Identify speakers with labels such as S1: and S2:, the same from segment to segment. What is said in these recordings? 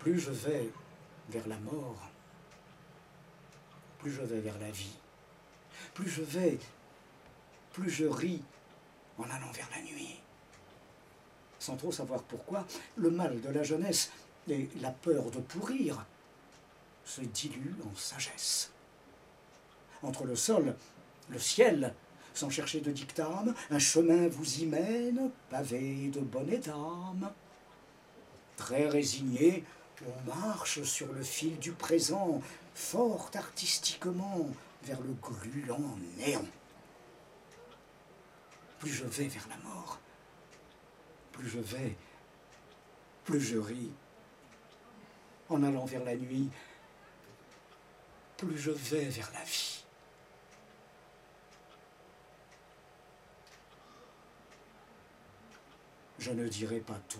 S1: Plus je vais vers la mort, plus je vais vers la vie. Plus je vais, plus je ris en allant vers la nuit. Sans trop savoir pourquoi, le mal de la jeunesse et la peur de pourrir se diluent en sagesse. Entre le sol, le ciel, sans chercher de dictame, un chemin vous y mène, pavé de bonnet d'âme. Très résigné, on marche sur le fil du présent, fort artistiquement, vers le gluant néant. Plus je vais vers la mort, plus je vais, plus je ris. En allant vers la nuit, plus je vais vers la vie. Je ne dirai pas tout.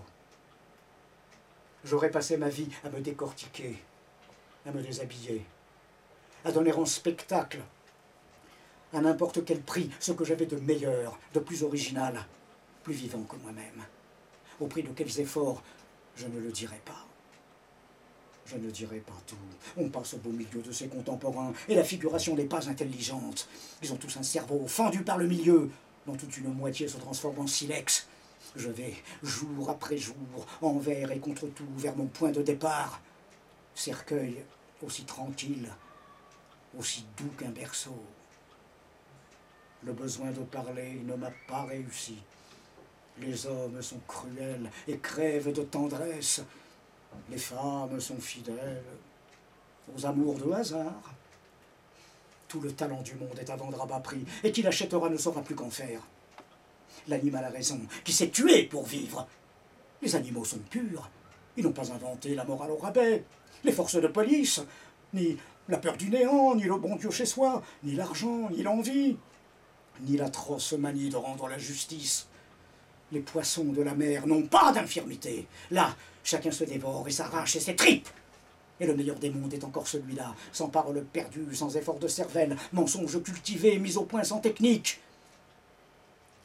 S1: J'aurais passé ma vie à me décortiquer, à me déshabiller, à donner en spectacle, à n'importe quel prix, ce que j'avais de meilleur, de plus original, plus vivant que moi-même. Au prix de quels efforts, je ne le dirai pas. Je ne dirai pas tout. On passe au beau milieu de ses contemporains, et la figuration n'est pas intelligente. Ils ont tous un cerveau fendu par le milieu, dont toute une moitié se transforme en silex. Je vais, jour après jour, envers et contre tout, vers mon point de départ. Cercueil aussi tranquille, aussi doux qu'un berceau. Le besoin de parler ne m'a pas réussi. Les hommes sont cruels et crèvent de tendresse. Les femmes sont fidèles aux amours de hasard. Tout le talent du monde est à vendre à bas prix, et qui l'achètera ne saura plus qu'en faire. L'animal a raison, qui s'est tué pour vivre. Les animaux sont purs. Ils n'ont pas inventé la morale au rabais, les forces de police, ni la peur du néant, ni le bon Dieu chez soi, ni l'argent, ni l'envie, ni l'atroce manie de rendre la justice. Les poissons de la mer n'ont pas d'infirmité. Là, chacun se dévore et s'arrache et ses tripes. Et le meilleur des mondes est encore celui-là, sans parole perdue, sans effort de cervelle, mensonge cultivé, mis au point sans technique.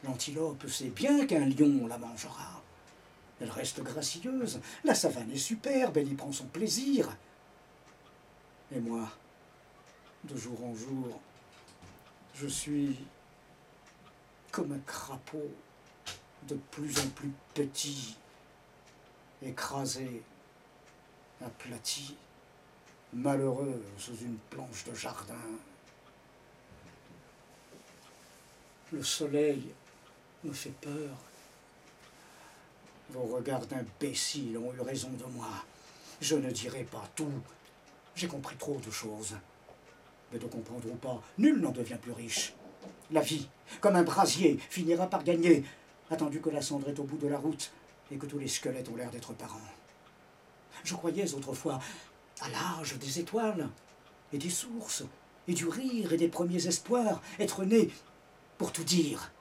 S1: L'antilope sait bien qu'un lion la mangera. Elle reste gracieuse, la savane est superbe, elle y prend son plaisir. Et moi, de jour en jour, je suis comme un crapaud, de plus en plus petit, écrasé, aplati, malheureux sous une planche de jardin. Le soleil me fait peur. Vos regards d'imbéciles ont eu raison de moi. Je ne dirai pas tout. J'ai compris trop de choses. Mais de comprendre ou pas, nul n'en devient plus riche. La vie, comme un brasier, finira par gagner, attendu que la cendre est au bout de la route et que tous les squelettes ont l'air d'être parents. Je croyais autrefois à l'âge des étoiles et des sources et du rire et des premiers espoirs, être né pour tout dire,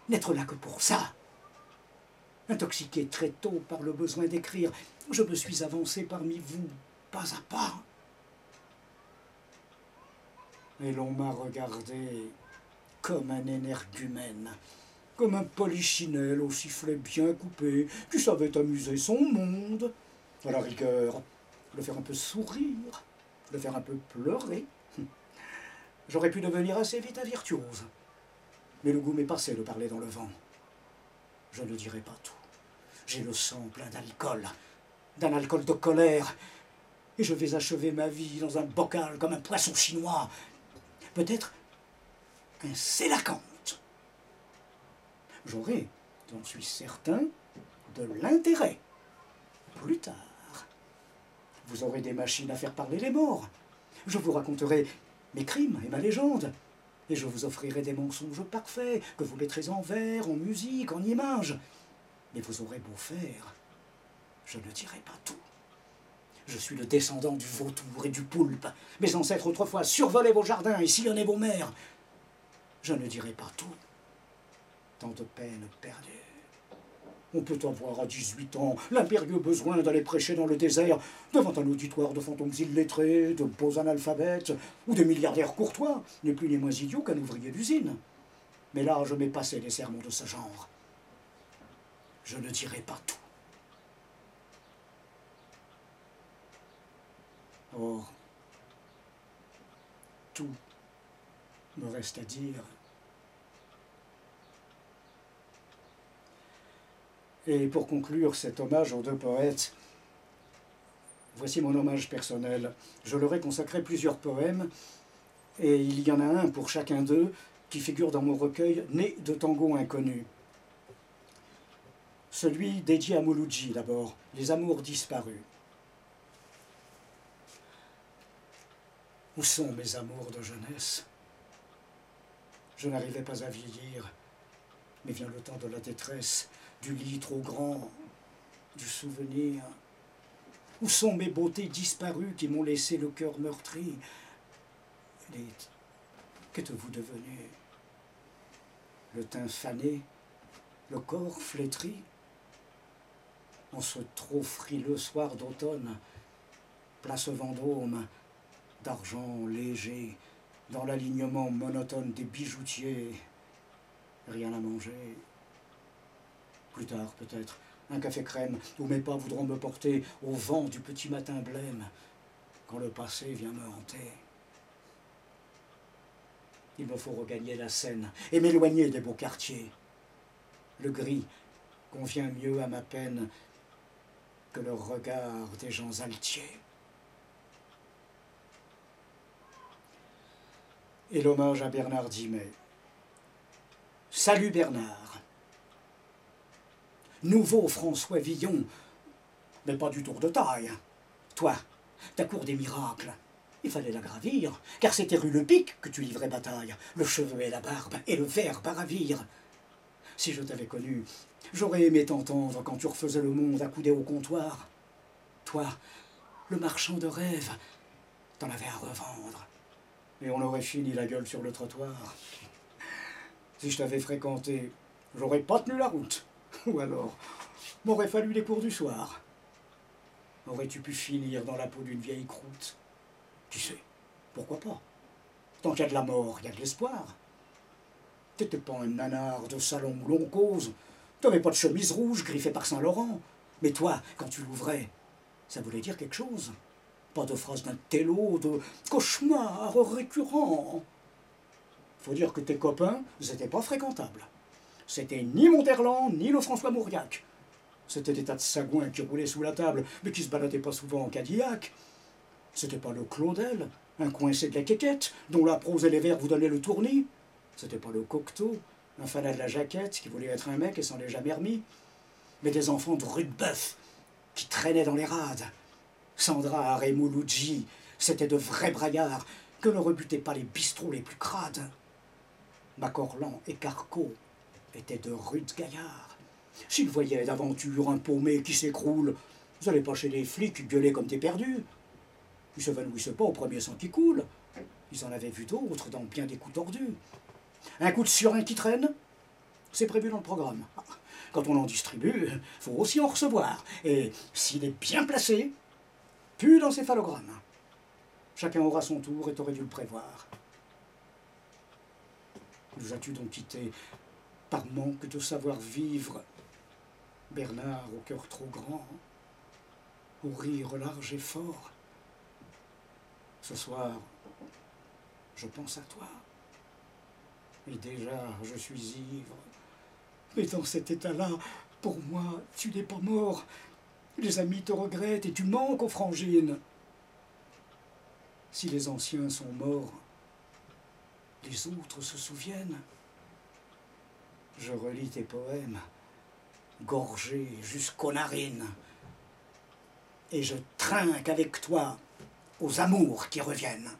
S1: n'être là que pour ça. Intoxiqué très tôt par le besoin d'écrire, je me suis avancé parmi vous, pas à pas. Et l'on m'a regardé comme un énergumène, comme un polichinelle au sifflet bien coupé, qui savait amuser son monde. À la rigueur, le faire un peu sourire, le faire un peu pleurer. J'aurais pu devenir assez vite un virtuose. Mais le goût m'est passé de parler dans le vent. Je ne dirai pas tout. J'ai le sang plein d'alcool, d'un alcool de colère, et je vais achever ma vie dans un bocal comme un poisson chinois. Peut-être un sélacanthe. J'aurai, j'en suis certain, de l'intérêt. Plus tard, vous aurez des machines à faire parler les morts. Je vous raconterai mes crimes et ma légende. Et je vous offrirai des mensonges parfaits, que vous mettrez en vers, en musique, en images. Mais vous aurez beau faire, je ne dirai pas tout. Je suis le descendant du vautour et du poulpe. Mes ancêtres autrefois survolaient vos jardins et sillonnaient vos mers. Je ne dirai pas tout. Tant de peines perdues. On peut avoir à 18 ans l'impérieux besoin d'aller prêcher dans le désert devant un auditoire de fantômes illettrés, de beaux analphabètes ou de milliardaires courtois, ni plus ni moins idiots qu'un ouvrier d'usine. Mais là, je m'ai passé des sermons de ce genre. Je ne dirai pas tout. Or, tout me reste à dire. Et pour conclure cet hommage aux deux poètes, voici mon hommage personnel. Je leur ai consacré plusieurs poèmes, et il y en a un pour chacun d'eux qui figure dans mon recueil « Né de tango inconnu ». Celui dédié à Mouloudji d'abord, « Les amours disparus ». Où sont mes amours de jeunesse? Je n'arrivais pas à vieillir, mais vient le temps de la détresse, du lit trop grand, du souvenir. Où sont mes beautés disparues qui m'ont laissé le cœur meurtri? Qu'êtes-vous devenu? Le teint fané, le corps flétri? En ce trop frileux soir d'automne, place Vendôme, d'argent léger, dans l'alignement monotone des bijoutiers, rien à manger. Plus tard, peut-être, un café crème, où mes pas voudront me porter au vent du petit matin blême, quand le passé vient me hanter. Il me faut regagner la Seine et m'éloigner des beaux quartiers. Le gris convient mieux à ma peine que le regard des gens altiers. Et l'hommage à Bernard Dimet. Salut Bernard. Nouveau François Villon, mais pas du tour de taille. Toi, ta cour des miracles, il fallait la gravir, car c'était rue Le Pic que tu livrais bataille, le cheveu et la barbe et le verbe à ravir. Si je t'avais connu, j'aurais aimé t'entendre quand tu refaisais le monde accoudé au comptoir. Toi, le marchand de rêves, t'en avais à revendre. Et on aurait fini la gueule sur le trottoir. Si je t'avais fréquenté, j'aurais pas tenu la route. Ou alors, m'aurait fallu les cours du soir. Aurais-tu pu finir dans la peau d'une vieille croûte? Qui sait, pourquoi pas? Tant qu'il y a de la mort, il y a de l'espoir. T'étais pas un nanar de salon où l'on cause. T'avais pas de chemise rouge griffée par Saint-Laurent. Mais toi, quand tu l'ouvrais, ça voulait dire quelque chose. Pas de phrase d'un télo, de cauchemar récurrent. Faut dire que tes copains n'étaient pas fréquentables. C'était ni Monterland, ni le François Mauriac. C'était des tas de sagouins qui roulaient sous la table, mais qui se baladaient pas souvent en Cadillac. C'était pas le Claudel, un coincé de la quéquette, dont la prose et les vers vous donnaient le tournis. C'était pas le Cocteau, un fanat de la jaquette qui voulait être un mec et s'en est jamais remis. Mais des enfants de Rudebeuf qui traînaient dans les rades. Sandra et Mouloudji, c'était de vrais braillards que ne rebutaient pas les bistrots les plus crades. Macorlan et Carco étaient de rudes gaillards. S'ils voyaient d'aventure un paumé qui s'écroule, vous n'allez pas chez les flics gueuler comme t'es perdu. Ils s'évanouissaient pas au premier sang qui coule. Ils en avaient vu d'autres dans bien des coups tordus. Un coup de surin qui traîne, c'est prévu dans le programme. Quand on en distribue, faut aussi en recevoir. Et s'il est bien placé, plus d'encéphalogramme. Chacun aura son tour et t'aurais dû le prévoir. Nous as-tu donc quitté par manque de savoir vivre? Bernard au cœur trop grand, au rire large et fort. Ce soir, je pense à toi. Et déjà, je suis ivre. Mais dans cet état-là, pour moi, tu n'es pas mort. Les amis te regrettent et tu manques aux frangines. Si les anciens sont morts, les autres se souviennent. Je relis tes poèmes, gorgés jusqu'aux narines, et je trinque avec toi aux amours qui reviennent.